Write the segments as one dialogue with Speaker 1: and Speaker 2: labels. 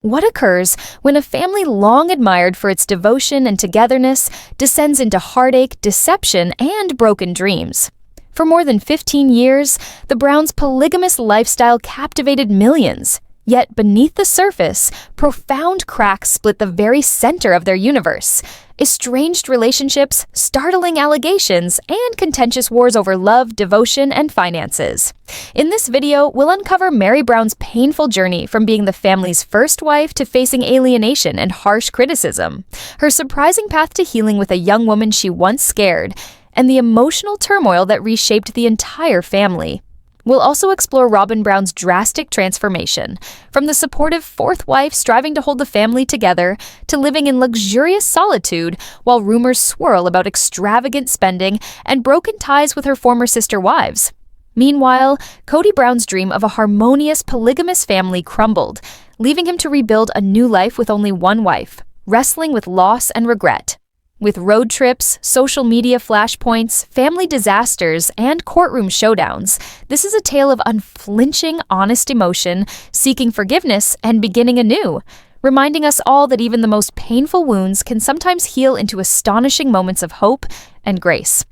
Speaker 1: What occurs when a family long admired for its devotion and togetherness descends into heartache, deception, and broken dreams? For more than 15 years, the Browns' polygamous lifestyle captivated millions. Yet beneath the surface, profound cracks split the very center of their universe. Estranged relationships, startling allegations, and contentious wars over love, devotion, and finances. In this video, we'll uncover Meri Brown's painful journey from being the family's first wife to facing alienation and harsh criticism, her surprising path to healing with a young woman she once scared, and the emotional turmoil that reshaped the entire family. We'll also explore Robin Brown's drastic transformation, from the supportive fourth wife striving to hold the family together to living in luxurious solitude while rumors swirl about extravagant spending and broken ties with her former sister wives. Meanwhile, Kody Brown's dream of a harmonious polygamous family crumbled, leaving him to rebuild a new life with only one wife, wrestling with loss and regret. With road trips, social media flashpoints, family disasters, and courtroom showdowns, this is a tale of unflinching, honest emotion, seeking forgiveness, and beginning anew, reminding us all that even the most painful wounds can sometimes heal into astonishing moments of hope and grace.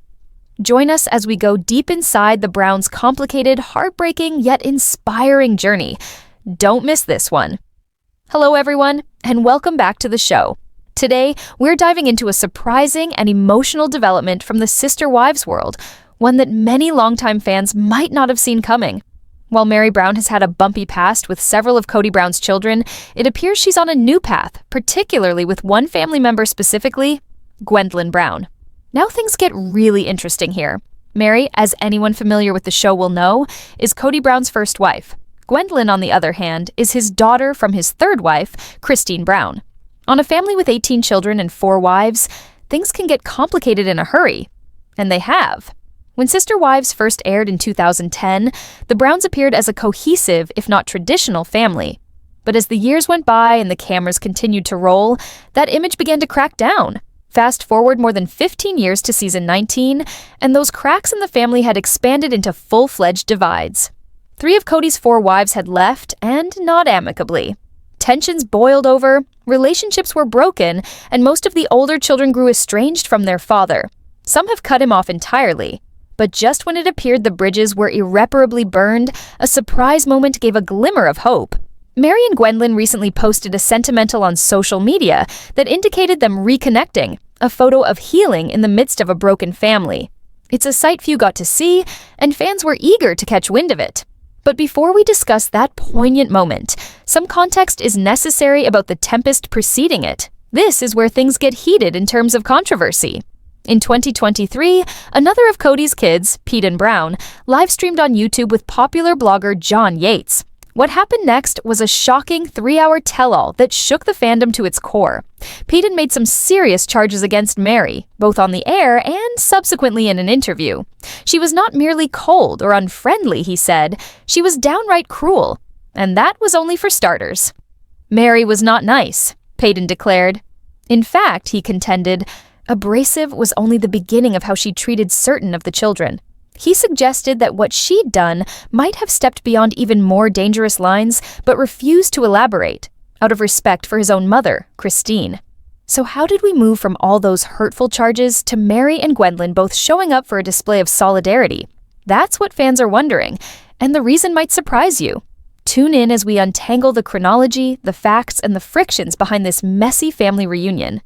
Speaker 1: Join us as we go deep inside the Browns' complicated, heartbreaking, yet inspiring journey. Don't miss this one. Hello, everyone, and welcome back to the show. Today, we're diving into a surprising and emotional development from the sister wives world, one that many longtime fans might not have seen coming. While Meri Brown has had a bumpy past with several of Kody Brown's children, it appears she's on a new path, particularly with one family member specifically, Gwendlyn Brown. Now things get really interesting here. Meri, as anyone familiar with the show will know, is Kody Brown's first wife. Gwendlyn, on the other hand, is his daughter from his third wife, Christine Brown. On a family with 18 children and 4 wives, things can get complicated in a hurry. And they have. When Sister Wives first aired in 2010, the Browns appeared as a cohesive, if not traditional, family. But as the years went by and the cameras continued to roll, that image began to crack down. Fast forward more than 15 years to season 19, and those cracks in the family had expanded into full-fledged divides. 3 of Kody's 4 wives had left, and not amicably. Tensions boiled over, relationships were broken, and most of the older children grew estranged from their father. Some have cut him off entirely. But just when it appeared the bridges were irreparably burned, a surprise moment gave a glimmer of hope. Meri and Gwendlyn recently posted a sentimental on social media that indicated them reconnecting, a photo of healing in the midst of a broken family. It's a sight few got to see, and fans were eager to catch wind of it. But before we discuss that poignant moment, some context is necessary about the tempest preceding it. This is where things get heated in terms of controversy. In 2023, another of Kody's kids, Polygamy Brown, live-streamed on YouTube with popular blogger John Yates. What happened next was a shocking 3-hour tell-all that shook the fandom to its core. Polygamy made some serious charges against Meri, both on the air and subsequently in an interview. She was not merely cold or unfriendly, he said. She was downright cruel. And that was only for starters. Meri was not nice, Polygamy declared. In fact, he contended, abrasive was only the beginning of how she treated certain of the children. He suggested that what she'd done might have stepped beyond even more dangerous lines, but refused to elaborate, out of respect for his own mother, Christine. So how did we move from all those hurtful charges to Meri and Gwendlyn both showing up for a display of solidarity? That's what fans are wondering, and the reason might surprise you. Tune in as we untangle the chronology, the facts, and the frictions behind this messy family reunion.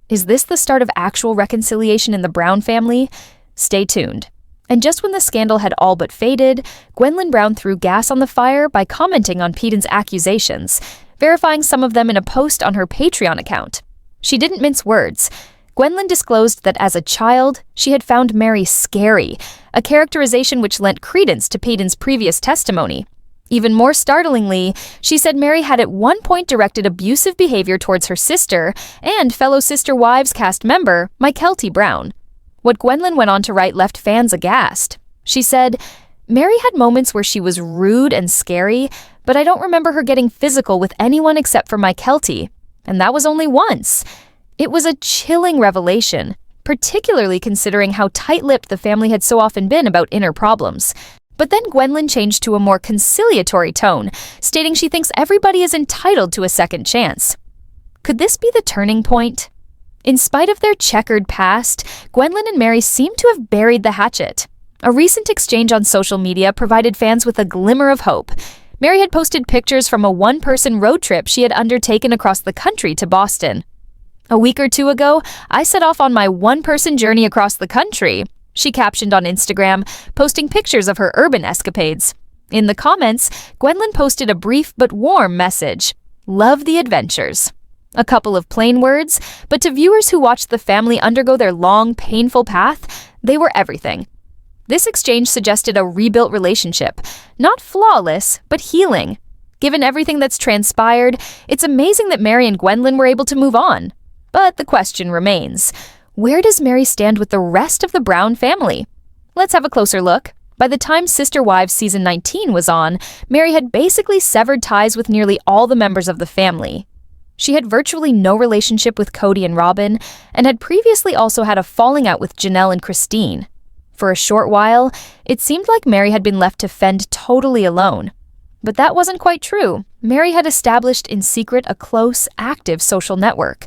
Speaker 1: Is this the start of actual reconciliation in the Brown family? Stay tuned. And just when the scandal had all but faded, Gwendlyn Brown threw gas on the fire by commenting on Polyghamy's accusations, verifying some of them in a post on her Patreon account. She didn't mince words. Gwendlyn disclosed that as a child, she had found Meri scary, a characterization which lent credence to Polyghamy's previous testimony. Even more startlingly, she said Meri had at one point directed abusive behavior towards her sister and fellow Sister Wives cast member, Meri Brown. What Gwendlyn went on to write left fans aghast. She said, Meri had moments where she was rude and scary, but I don't remember her getting physical with anyone except for Meri, and that was only once. It was a chilling revelation, particularly considering how tight-lipped the family had so often been about inner problems. But then Gwendlyn changed to a more conciliatory tone, stating she thinks everybody is entitled to a second chance. Could this be the turning point? In spite of their checkered past, Gwendlyn and Meri seem to have buried the hatchet. A recent exchange on social media provided fans with a glimmer of hope. Meri had posted pictures from a one-person road trip she had undertaken across the country to Boston. "A week or two ago, I set off on my one-person journey across the country," she captioned on Instagram, posting pictures of her urban escapades. In the comments, Gwendlyn posted a brief but warm message: "Love the adventures." A couple of plain words, but to viewers who watched the family undergo their long, painful path, they were everything. This exchange suggested a rebuilt relationship, not flawless, but healing. Given everything that's transpired, it's amazing that Meri and Gwendlyn were able to move on. But the question remains, where does Meri stand with the rest of the Brown family? Let's have a closer look. By the time Sister Wives season 19 was on, Meri had basically severed ties with nearly all the members of the family. She had virtually no relationship with Kody and Robyn, and had previously also had a falling out with Janelle and Christine. For a short while, it seemed like Meri had been left to fend totally alone. But that wasn't quite true. Meri had established in secret a close, active social network,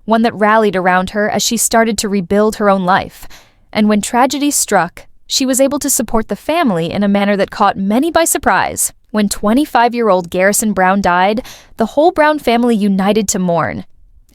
Speaker 1: one that rallied around her as she started to rebuild her own life. And when tragedy struck, she was able to support the family in a manner that caught many by surprise. When 25-year-old Garrison Brown died, the whole Brown family united to mourn.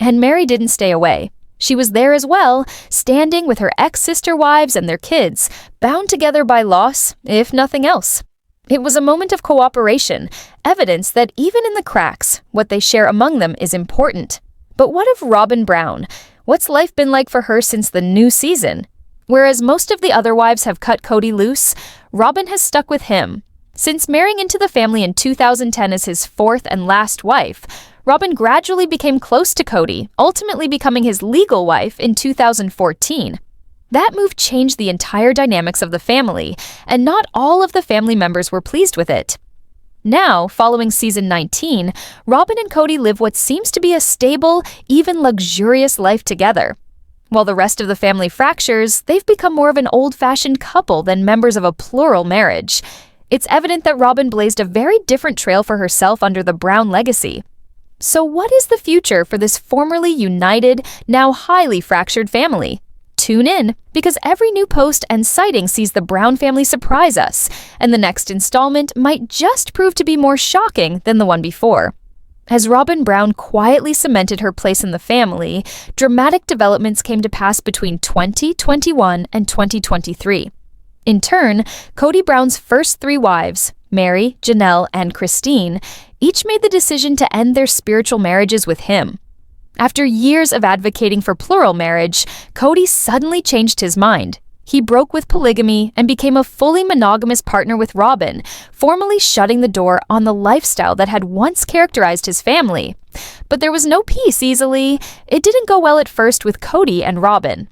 Speaker 1: And Meri didn't stay away. She was there as well, standing with her ex-sister wives and their kids, bound together by loss, if nothing else. It was a moment of cooperation, evidence that even in the cracks, what they share among them is important. But what of Robyn Brown? What's life been like for her since the new season? Whereas most of the other wives have cut Kody loose, Robyn has stuck with him. Since marrying into the family in 2010 as his fourth and last wife, Robyn gradually became close to Kody, ultimately becoming his legal wife in 2014. That move changed the entire dynamics of the family, and not all of the family members were pleased with it. Now, following season 19, Robyn and Kody live what seems to be a stable, even luxurious life together. While the rest of the family fractures, they've become more of an old-fashioned couple than members of a plural marriage. It's evident that Robyn blazed a very different trail for herself under the Brown legacy. So what is the future for this formerly united, now highly fractured family? Tune in, because every new post and sighting sees the Brown family surprise us, and the next installment might just prove to be more shocking than the one before. As Robyn Brown quietly cemented her place in the family, dramatic developments came to pass between 2021 and 2023. In turn, Kody Brown's first three wives, Meri, Janelle, and Christine, each made the decision to end their spiritual marriages with him. After years of advocating for plural marriage, Kody suddenly changed his mind. He broke with polygamy and became a fully monogamous partner with Robyn, formally shutting the door on the lifestyle that had once characterized his family. But there was no peace easily. It didn't go well at first with Kody and Robyn.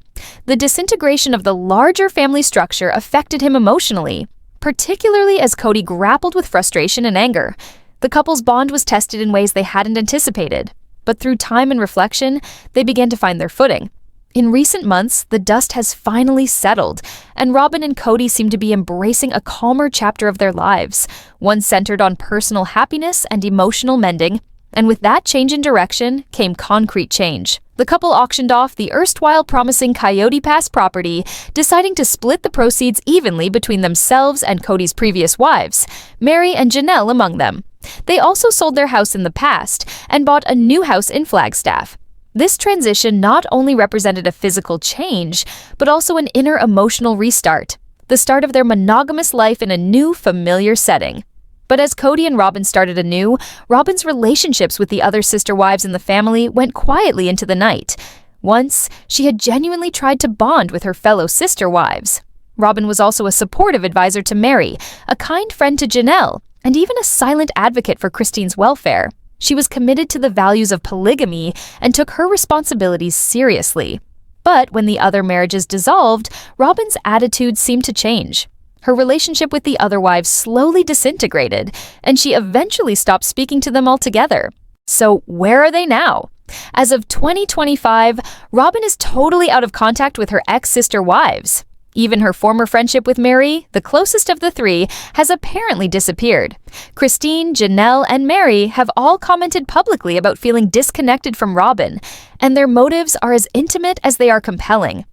Speaker 1: The disintegration of the larger family structure affected him emotionally, particularly as Kody grappled with frustration and anger. The couple's bond was tested in ways they hadn't anticipated, but through time and reflection, they began to find their footing. In recent months, the dust has finally settled, and Robyn and Kody seem to be embracing a calmer chapter of their lives, one centered on personal happiness and emotional mending. And with that change in direction came concrete change. The couple auctioned off the erstwhile promising Coyote Pass property, deciding to split the proceeds evenly between themselves and Kody's previous wives, Meri and Janelle among them. They also sold their house in the past and bought a new house in Flagstaff. This transition not only represented a physical change, but also an inner emotional restart, the start of their monogamous life in a new, familiar setting. But as Kody and Robyn started anew, Robyn's relationships with the other sister wives in the family went quietly into the night. Once, she had genuinely tried to bond with her fellow sister wives. Robyn was also a supportive advisor to Meri, a kind friend to Janelle, and even a silent advocate for Christine's welfare. She was committed to the values of polygamy and took her responsibilities seriously. But when the other marriages dissolved, Robyn's attitude seemed to change. Her relationship with the other wives slowly disintegrated, and she eventually stopped speaking to them altogether. So where are they now? As of 2025, Robyn is totally out of contact with her ex-sister wives. Even her former friendship with Meri, the closest of the three, has apparently disappeared. Christine, Janelle, and Meri have all commented publicly about feeling disconnected from Robyn, and their motives are as intimate as they are compelling.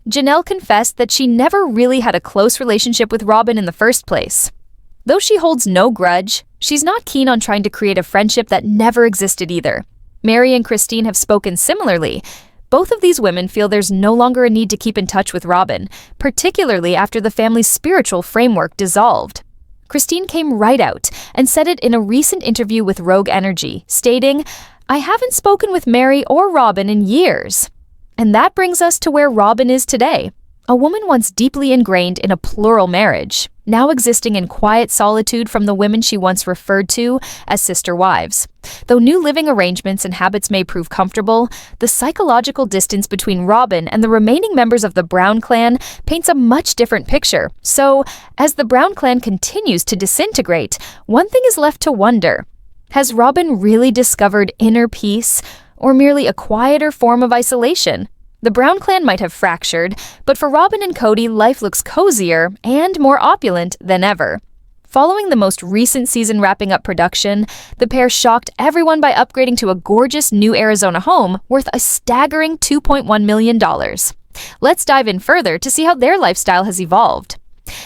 Speaker 1: Janelle confessed that she never really had a close relationship with Robyn in the first place. Though she holds no grudge, she's not keen on trying to create a friendship that never existed either. Meri and Christine have spoken similarly. Both of these women feel there's no longer a need to keep in touch with Robyn, particularly after the family's spiritual framework dissolved. Christine came right out and said it in a recent interview with Rogue Energy, stating, "I haven't spoken with Meri or Robyn in years." And that brings us to where Robyn is today, a woman once deeply ingrained in a plural marriage, now existing in quiet solitude from the women she once referred to as sister wives. Though new living arrangements and habits may prove comfortable, the psychological distance between Robyn and the remaining members of the Brown clan paints a much different picture. So, as the Brown clan continues to disintegrate, one thing is left to wonder. Has Robyn really discovered inner peace, or merely a quieter form of isolation? The Brown clan might have fractured, but for Robyn and Kody, life looks cozier and more opulent than ever. Following the most recent season wrapping up production, the pair shocked everyone by upgrading to a gorgeous new Arizona home worth a staggering $2.1 million. Let's dive in further to see how their lifestyle has evolved.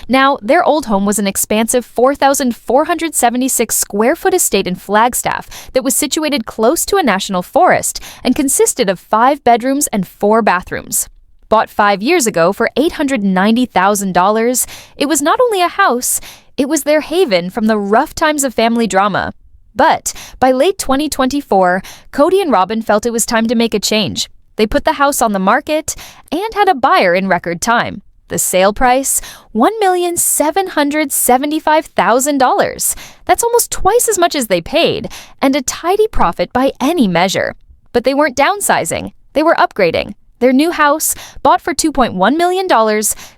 Speaker 1: Now, their old home was an expansive 4,476 square foot estate in Flagstaff that was situated close to a national forest and consisted of 5 bedrooms and 4 bathrooms. Bought 5 years ago for $890,000, it was not only a house, it was their haven from the rough times of family drama. But by late 2024, Kody and Robyn felt it was time to make a change. They put the house on the market and had a buyer in record time. The sale price, $1,775,000. That's almost twice as much as they paid, and a tidy profit by any measure. But they weren't downsizing, they were upgrading. Their new house, bought for $2.1 million,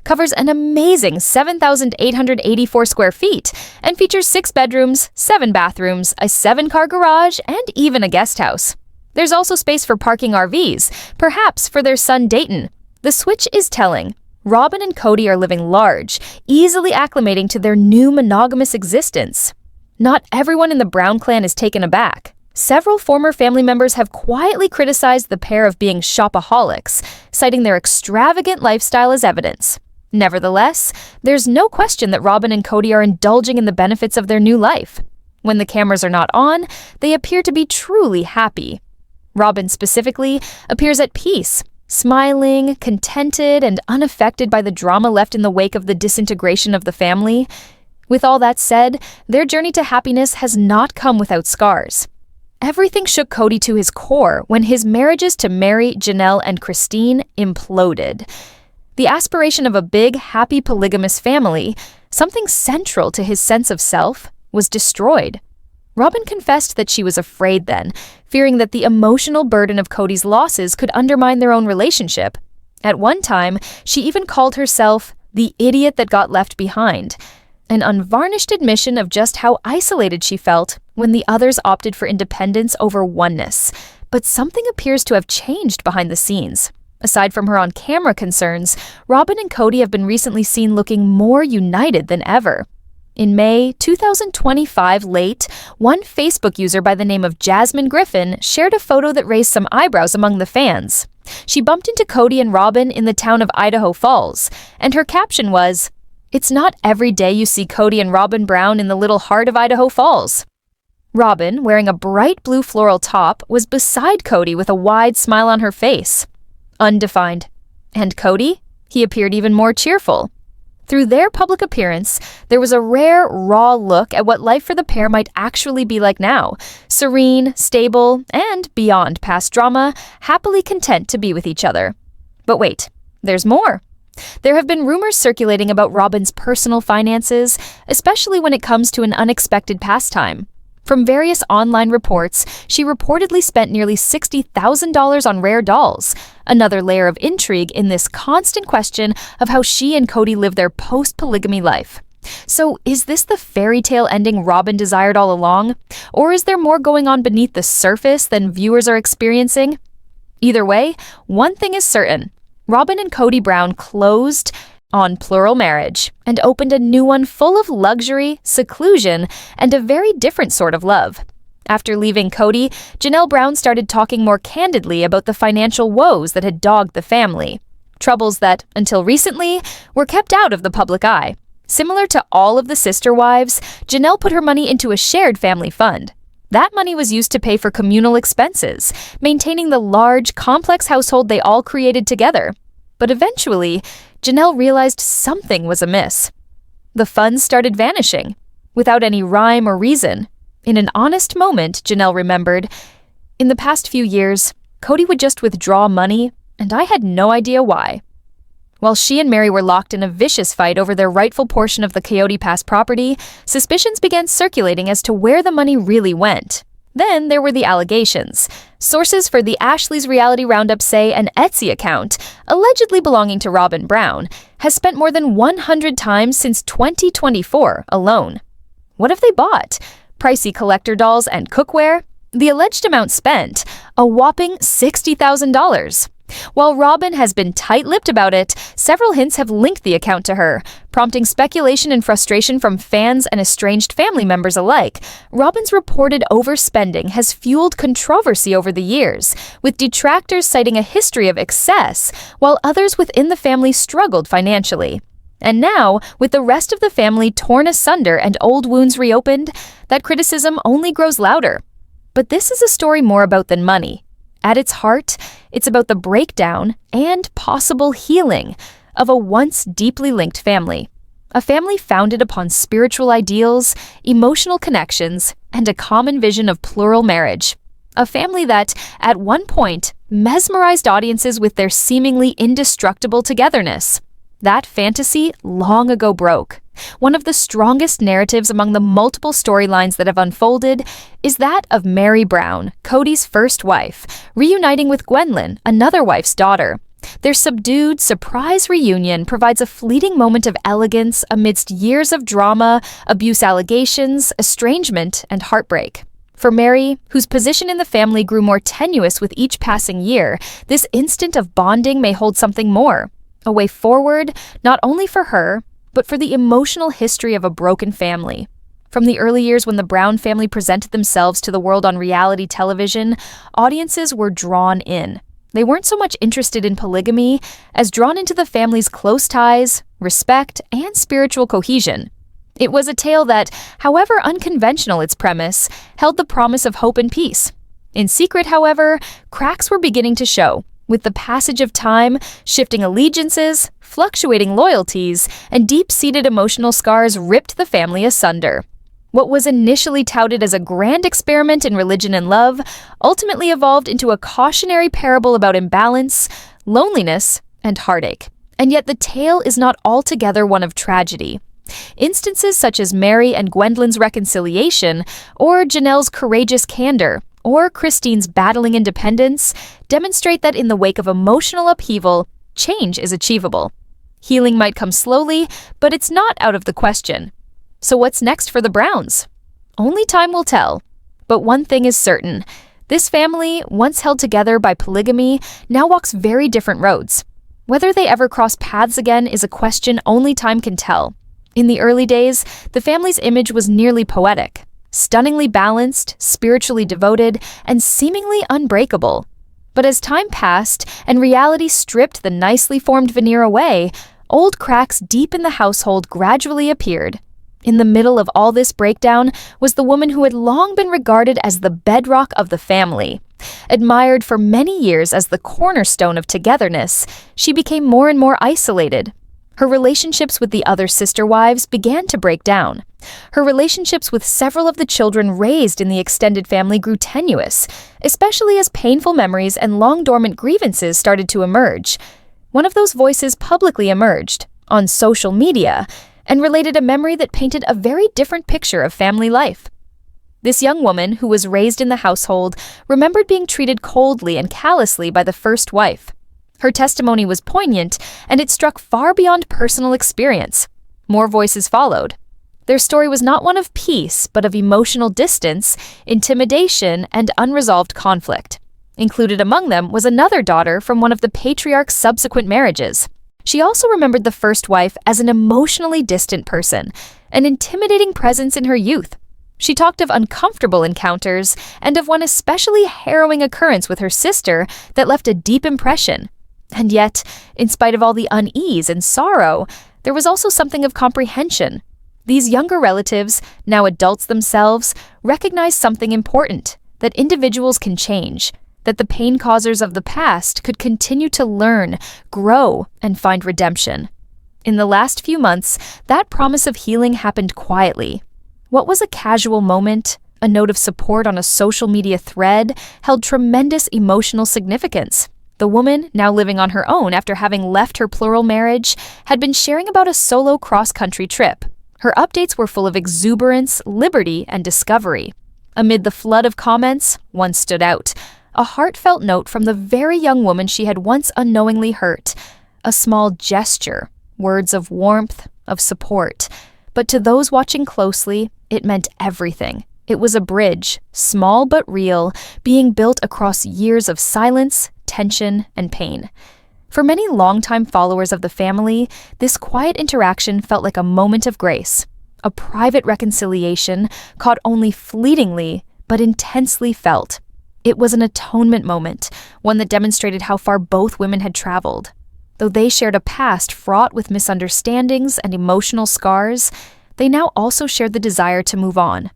Speaker 1: covers an amazing 7,884 square feet and features 6 bedrooms, 7 bathrooms, a 7-car garage, and even a guest house. There's also space for parking RVs, perhaps for their son Dayton. The switch is telling. Robyn and Kody are living large, easily acclimating to their new monogamous existence. Not everyone in the Brown clan is taken aback. Several former family members have quietly criticized the pair of being shopaholics, citing their extravagant lifestyle as evidence. Nevertheless, there's no question that Robyn and Kody are indulging in the benefits of their new life. When the cameras are not on, they appear to be truly happy. Robyn specifically appears at peace, smiling, contented, and unaffected by the drama left in the wake of the disintegration of the family. With all that said, their journey to happiness has not come without scars. Everything shook Kody to his core when his marriages to Meri, Janelle, and Christine imploded. The aspiration of a big, happy polygamous family, something central to his sense of self, was destroyed. Robyn confessed that she was afraid then, fearing that the emotional burden of Kody's losses could undermine their own relationship. At one time, she even called herself the idiot that got left behind, an unvarnished admission of just how isolated she felt when the others opted for independence over oneness. But something appears to have changed behind the scenes. Aside from her on-camera concerns, Robyn and Kody have been recently seen looking more united than ever. In May 2025 late, one Facebook user by the name of Jasmine Griffin shared a photo that raised some eyebrows among the fans. She bumped into Kody and Robyn in the town of Idaho Falls, and her caption was, "It's not every day you see Kody and Robyn Brown in the little heart of Idaho Falls." Robyn, wearing a bright blue floral top, was beside Kody with a wide smile on her face. Undefined. And Kody? He appeared even more cheerful. Through their public appearance, there was a rare, raw look at what life for the pair might actually be like now. Serene, stable, and, beyond past drama, happily content to be with each other. But wait, there's more. There have been rumors circulating about Robyn's personal finances, especially when it comes to an unexpected pastime. From various online reports, she reportedly spent nearly $60,000 on rare dolls, another layer of intrigue in this constant question of how she and Kody live their post-polygamy life. So, is this the fairy tale ending Robyn desired all along? Or is there more going on beneath the surface than viewers are experiencing? Either way, one thing is certain. Robyn and Kody Brown closed, on plural marriage, and opened a new one full of luxury, seclusion, and a very different sort of love. After leaving Cody, Janelle Brown started talking more candidly about the financial woes that had dogged the family. Troubles that, until recently, were kept out of the public eye. Similar to all of the sister wives, Janelle put her money into a shared family fund. That money was used to pay for communal expenses, maintaining the large, complex household they all created together. But eventually, Janelle realized something was amiss. The funds started vanishing, without any rhyme or reason. In an honest moment, Janelle remembered, in the past few years, Cody would just withdraw money, and I had no idea why. While she and Meri were locked in a vicious fight over their rightful portion of the Coyote Pass property, suspicions began circulating as to where the money really went. Then there were the allegations. Sources for the Ashley's Reality Roundup say an Etsy account, allegedly belonging to Gwendlyn Brown, has spent more than 100 times since 2024 alone. What have they bought? Pricey collector dolls and cookware? The alleged amount spent, a whopping $60,000. While Robin has been tight-lipped about it, several hints have linked the account to her, prompting speculation and frustration from fans and estranged family members alike. Robin's reported overspending has fueled controversy over the years, with detractors citing a history of excess, while others within the family struggled financially. And now, with the rest of the family torn asunder and old wounds reopened, that criticism only grows louder. But this is a story more about than money. At its heart, it's about the breakdown and possible healing of a once deeply linked family. A family founded upon spiritual ideals, emotional connections, and a common vision of plural marriage. A family that, at one point, mesmerized audiences with their seemingly indestructible togetherness. That fantasy long ago broke. One of the strongest narratives among the multiple storylines that have unfolded is that of Meri Brown, Cody's first wife, reuniting with Gwendlyn, another wife's daughter. Their subdued, surprise reunion provides a fleeting moment of elegance amidst years of drama, abuse allegations, estrangement, and heartbreak. For Meri, whose position in the family grew more tenuous with each passing year, this instant of bonding may hold something more. A way forward, not only for her, but for the emotional history of a broken family. From the early years when the Brown family presented themselves to the world on reality television, audiences were drawn in. They weren't so much interested in polygamy as drawn into the family's close ties, respect, and spiritual cohesion. It was a tale that, however unconventional its premise, held the promise of hope and peace. In secret, however, cracks were beginning to show. With the passage of time, shifting allegiances, fluctuating loyalties, and deep-seated emotional scars ripped the family asunder. What was initially touted as a grand experiment in religion and love ultimately evolved into a cautionary parable about imbalance, loneliness, and heartache. And yet the tale is not altogether one of tragedy. Instances such as Meri and Gwendlyn's reconciliation, or Janelle's courageous candor, or Christine's battling independence, demonstrate that in the wake of emotional upheaval, change is achievable. Healing might come slowly, but it's not out of the question. So what's next for the Browns? Only time will tell. But one thing is certain. This family, once held together by polygamy, now walks very different roads. Whether they ever cross paths again is a question only time can tell. In the early days, the family's image was nearly poetic. Stunningly balanced, spiritually devoted, and seemingly unbreakable. But as time passed and reality stripped the nicely formed veneer away, old cracks deep in the household gradually appeared. In the middle of all this breakdown was the woman who had long been regarded as the bedrock of the family. Admired for many years as the cornerstone of togetherness, she became more and more isolated. Her relationships with the other sister wives began to break down. Her relationships with several of the children raised in the extended family grew tenuous, especially as painful memories and long-dormant grievances started to emerge. One of those voices publicly emerged, on social media, and related a memory that painted a very different picture of family life. This young woman, who was raised in the household, remembered being treated coldly and callously by the first wife. Her testimony was poignant, and it struck far beyond personal experience. More voices followed. Their story was not one of peace, but of emotional distance, intimidation, and unresolved conflict. Included among them was another daughter from one of the patriarch's subsequent marriages. She also remembered the first wife as an emotionally distant person, an intimidating presence in her youth. She talked of uncomfortable encounters and of one especially harrowing occurrence with her sister that left a deep impression. And yet, in spite of all the unease and sorrow, there was also something of comprehension. These younger relatives, now adults themselves, recognized something important, that individuals can change, that the pain causers of the past could continue to learn, grow, and find redemption. In the last few months, that promise of healing happened quietly. What was a casual moment, a note of support on a social media thread, held tremendous emotional significance. The woman, now living on her own after having left her plural marriage, had been sharing about a solo cross-country trip. Her updates were full of exuberance, liberty, and discovery. Amid the flood of comments, one stood out. A heartfelt note from the very young woman she had once unknowingly hurt. A small gesture, words of warmth, of support. But to those watching closely, it meant everything. It was a bridge, small but real, being built across years of silence, tension, and pain. For many longtime followers of the family, this quiet interaction felt like a moment of grace, a private reconciliation caught only fleetingly but intensely felt. It was an atonement moment, one that demonstrated how far both women had traveled. Though they shared a past fraught with misunderstandings and emotional scars, they now also shared the desire to move on.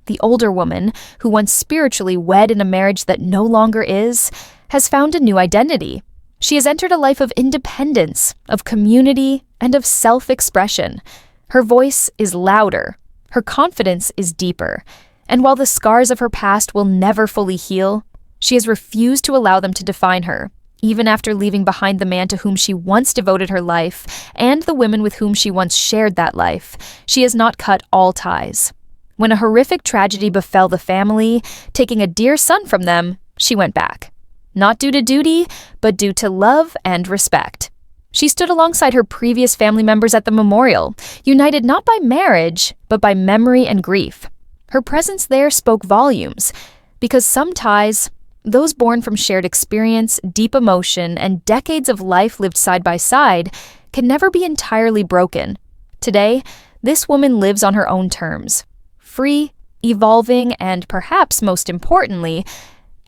Speaker 1: The older woman, who once spiritually wed in a marriage that no longer is, has found a new identity. She has entered a life of independence, of community, and of self-expression. Her voice is louder. Her confidence is deeper. And while the scars of her past will never fully heal, she has refused to allow them to define her, even after leaving behind the man to whom she once devoted her life and the women with whom she once shared that life. She has not cut all ties. When a horrific tragedy befell the family, taking a dear son from them, she went back. Not due to duty, but due to love and respect. She stood alongside her previous family members at the memorial, united not by marriage, but by memory and grief. Her presence there spoke volumes, because some ties, those born from shared experience, deep emotion, and decades of life lived side by side, can never be entirely broken. Today, this woman lives on her own terms, free, evolving, and perhaps most importantly,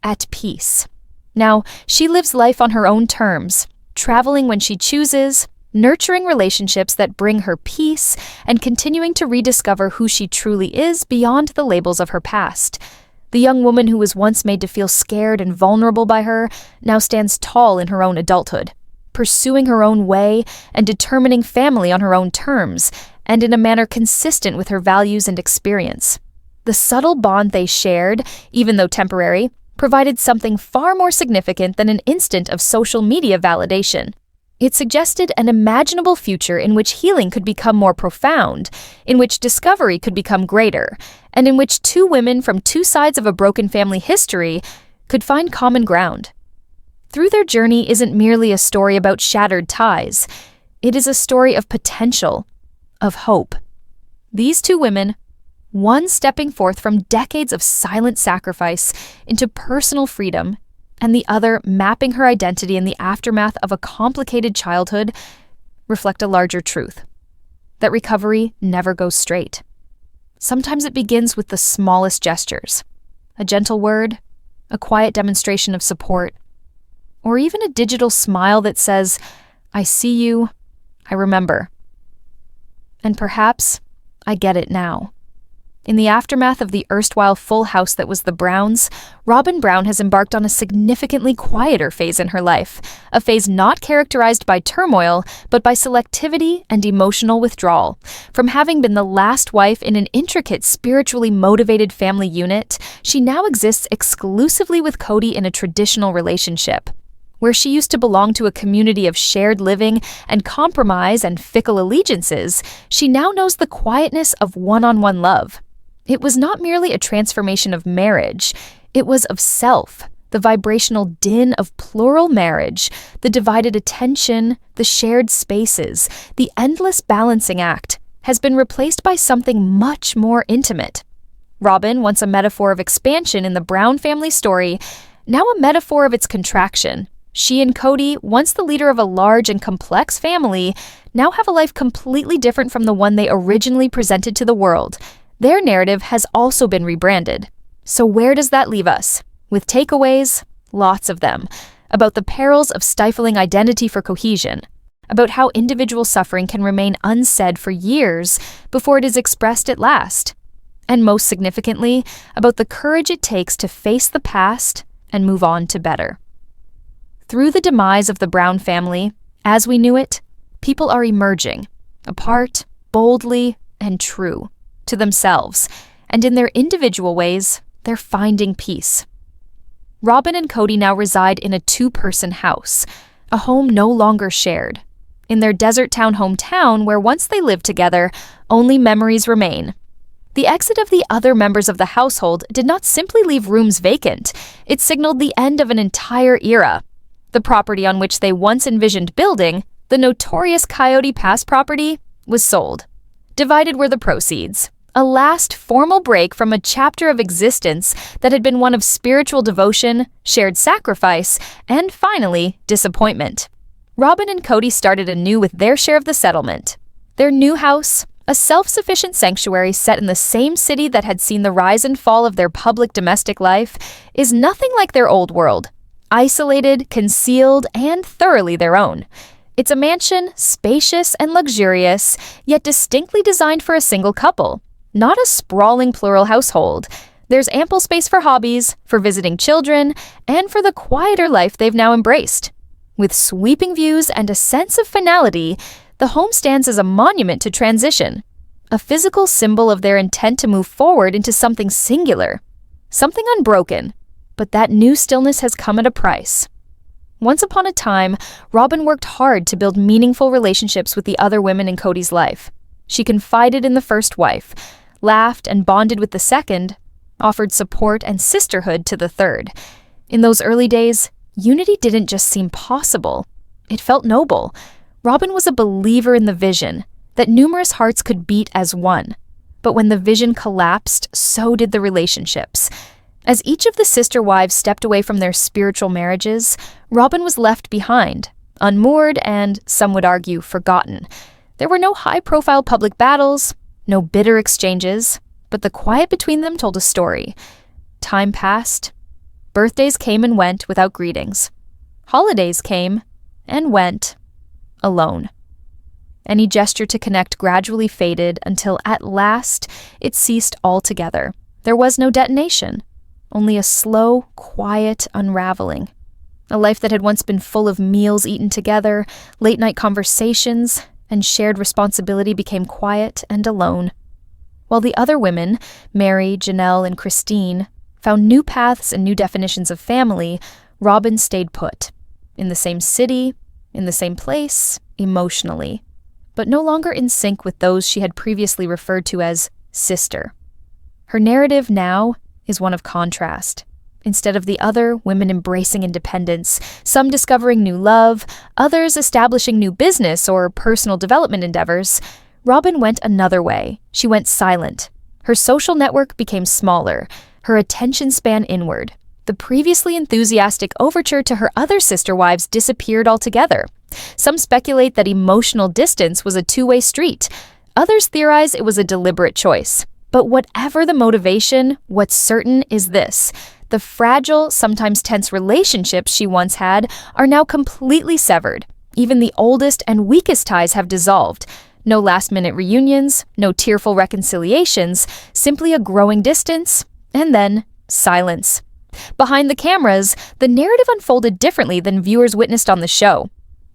Speaker 1: at peace. Now, she lives life on her own terms, traveling when she chooses, nurturing relationships that bring her peace, and continuing to rediscover who she truly is beyond the labels of her past. The young woman who was once made to feel scared and vulnerable by her now stands tall in her own adulthood, pursuing her own way and determining family on her own terms, and in a manner consistent with her values and experience. The subtle bond they shared, even though temporary, provided something far more significant than an instant of social media validation. It suggested an imaginable future in which healing could become more profound, in which discovery could become greater, and in which two women from two sides of a broken family history could find common ground. Through Their Journey isn't merely a story about shattered ties. It is a story of potential, of hope. These two women, one stepping forth from decades of silent sacrifice into personal freedom, and the other mapping her identity in the aftermath of a complicated childhood, reflect a larger truth: that recovery never goes straight. Sometimes it begins with the smallest gestures, a gentle word, a quiet demonstration of support, or even a digital smile that says, "I see you, I remember. And perhaps I get it now." In the aftermath of the erstwhile full house that was the Browns, Robin Brown has embarked on a significantly quieter phase in her life, a phase not characterized by turmoil, but by selectivity and emotional withdrawal. From having been the last wife in an intricate, spiritually motivated family unit, she now exists exclusively with Cody in a traditional relationship. Where she used to belong to a community of shared living and compromise and fickle allegiances, she now knows the quietness of one-on-one love. It was not merely a transformation of marriage, it was of self, the vibrational din of plural marriage, the divided attention, the shared spaces, the endless balancing act, has been replaced by something much more intimate. Robin, once a metaphor of expansion in the Brown family story, now a metaphor of its contraction. She and Cody, once the leader of a large and complex family, now have a life completely different from the one they originally presented to the world. Their narrative has also been rebranded. So where does that leave us? With takeaways, lots of them, about the perils of stifling identity for cohesion, about how individual suffering can remain unsaid for years before it is expressed at last, and most significantly, about the courage it takes to face the past and move on to better. Through the demise of the Brown family, as we knew it, people are emerging, apart, boldly, and true, to themselves, and in their individual ways, they're finding peace. Robyn and Cody now reside in a two-person house, a home no longer shared. In their desert town hometown, where once they lived together, only memories remain. The exit of the other members of the household did not simply leave rooms vacant, it signaled the end of an entire era. The property on which they once envisioned building, the notorious Coyote Pass property, was sold. Divided were the proceeds. A last formal break from a chapter of existence that had been one of spiritual devotion, shared sacrifice, and finally, disappointment. Robyn and Cody started anew with their share of the settlement. Their new house, a self-sufficient sanctuary set in the same city that had seen the rise and fall of their public domestic life, is nothing like their old world. Isolated, concealed, and thoroughly their own. It's a mansion, spacious and luxurious, yet distinctly designed for a single couple. Not a sprawling plural household. There's ample space for hobbies, for visiting children, and for the quieter life they've now embraced. With sweeping views and a sense of finality, the home stands as a monument to transition, a physical symbol of their intent to move forward into something singular, something unbroken. But that new stillness has come at a price. Once upon a time, Robyn worked hard to build meaningful relationships with the other women in Cody's life. She confided in the first wife, laughed and bonded with the second, offered support and sisterhood to the third. In those early days, unity didn't just seem possible. It felt noble. Robyn was a believer in the vision, that numerous hearts could beat as one. But when the vision collapsed, so did the relationships. As each of the sister wives stepped away from their spiritual marriages, Robyn was left behind, unmoored and, some would argue, forgotten. There were no high-profile public battles, no bitter exchanges, but the quiet between them told a story. Time passed. Birthdays came and went without greetings. Holidays came and went alone. Any gesture to connect gradually faded until at last it ceased altogether. There was no detonation. Only a slow, quiet unraveling. A life that had once been full of meals eaten together, late-night conversations, and shared responsibility became quiet and alone. While the other women, Meri, Janelle, and Christine, found new paths and new definitions of family, Robyn stayed put. In the same city, in the same place, emotionally, but no longer in sync with those she had previously referred to as sister. Her narrative now is one of contrast. Instead of the other women embracing independence, some discovering new love, others establishing new business or personal development endeavors, Robyn went another way. She went silent. Her social network became smaller, her attention span inward. The previously enthusiastic overture to her other sister wives disappeared altogether. Some speculate that emotional distance was a two-way street. Others theorize it was a deliberate choice. But whatever the motivation, what's certain is this. The fragile, sometimes tense relationships she once had are now completely severed. Even the oldest and weakest ties have dissolved. No last-minute reunions, no tearful reconciliations, simply a growing distance, and then silence. Behind the cameras, the narrative unfolded differently than viewers witnessed on the show.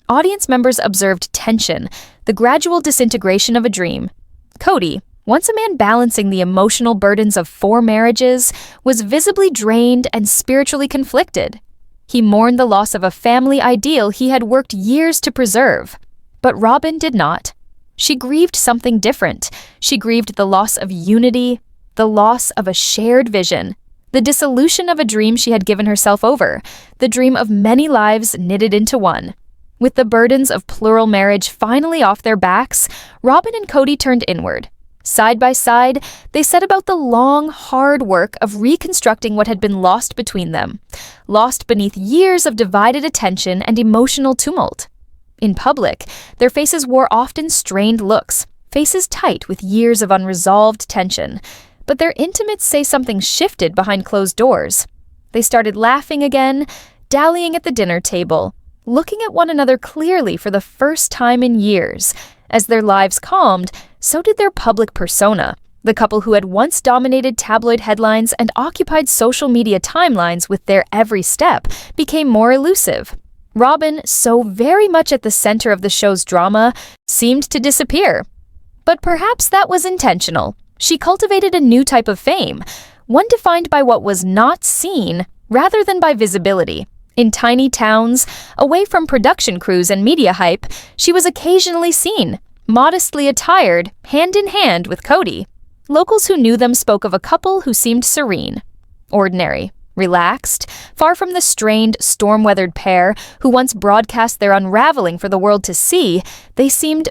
Speaker 1: Audience members observed tension, the gradual disintegration of a dream. Cody, once a man balancing the emotional burdens of 4 marriages, was visibly drained and spiritually conflicted. He mourned the loss of a family ideal he had worked years to preserve. But Robyn did not. She grieved something different. She grieved the loss of unity, the loss of a shared vision, the dissolution of a dream she had given herself over, the dream of many lives knitted into one. With the burdens of plural marriage finally off their backs, Robyn and Cody turned inward. Side by side, they set about the long, hard work of reconstructing what had been lost between them, lost beneath years of divided attention and emotional tumult. In public, their faces wore often strained looks, faces tight with years of unresolved tension. But their intimates say something shifted behind closed doors. They started laughing again, dallying at the dinner table, looking at one another clearly for the first time in years. As their lives calmed, so did their public persona. The couple who had once dominated tabloid headlines and occupied social media timelines with their every step became more elusive. Robyn, so very much at the center of the show's drama, seemed to disappear. But perhaps that was intentional. She cultivated a new type of fame, one defined by what was not seen rather than by visibility. In tiny towns, away from production crews and media hype, she was occasionally seen, modestly attired, hand in hand with Cody. Locals who knew them spoke of a couple who seemed serene, ordinary, relaxed, far from the strained, storm-weathered pair who once broadcast their unraveling for the world to see. They seemed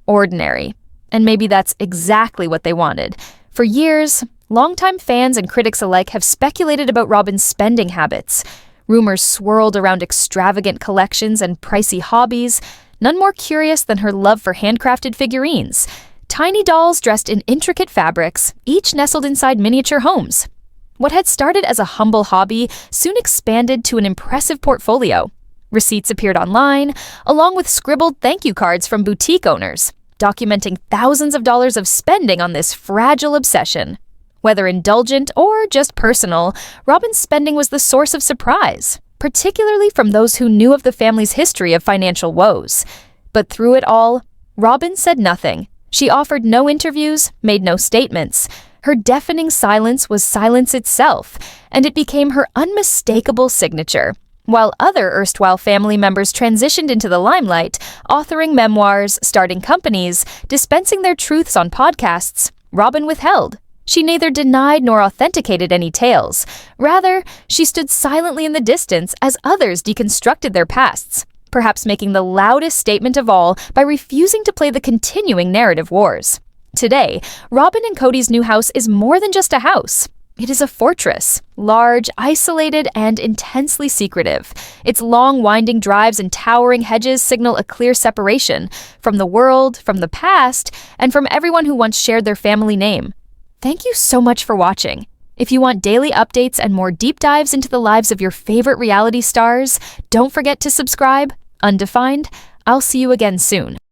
Speaker 1: ordinary. And maybe that's exactly what they wanted. For years, longtime fans and critics alike have speculated about Robyn's spending habits. Rumors swirled around extravagant collections and pricey hobbies, none more curious than her love for handcrafted figurines. Tiny dolls dressed in intricate fabrics, each nestled inside miniature homes. What had started as a humble hobby soon expanded to an impressive portfolio. Receipts appeared online, along with scribbled thank you cards from boutique owners, documenting thousands of dollars of spending on this fragile obsession. Whether indulgent or just personal, Robyn's spending was the source of surprise, particularly from those who knew of the family's history of financial woes. But through it all, Robyn said nothing. She offered no interviews, made no statements. Her deafening silence was silence itself, and it became her unmistakable signature. While other erstwhile family members transitioned into the limelight, authoring memoirs, starting companies, dispensing their truths on podcasts, Robyn withheld. She neither denied nor authenticated any tales. Rather, she stood silently in the distance as others deconstructed their pasts, perhaps making the loudest statement of all by refusing to play the continuing narrative wars. Today, Robyn and Cody's new house is more than just a house. It is a fortress, large, isolated, and intensely secretive. Its long, winding drives and towering hedges signal a clear separation from the world, from the past, and from everyone who once shared their family name. Thank you so much for watching. If you want daily updates and more deep dives into the lives of your favorite reality stars, don't forget to subscribe. Undefined. I'll see you again soon.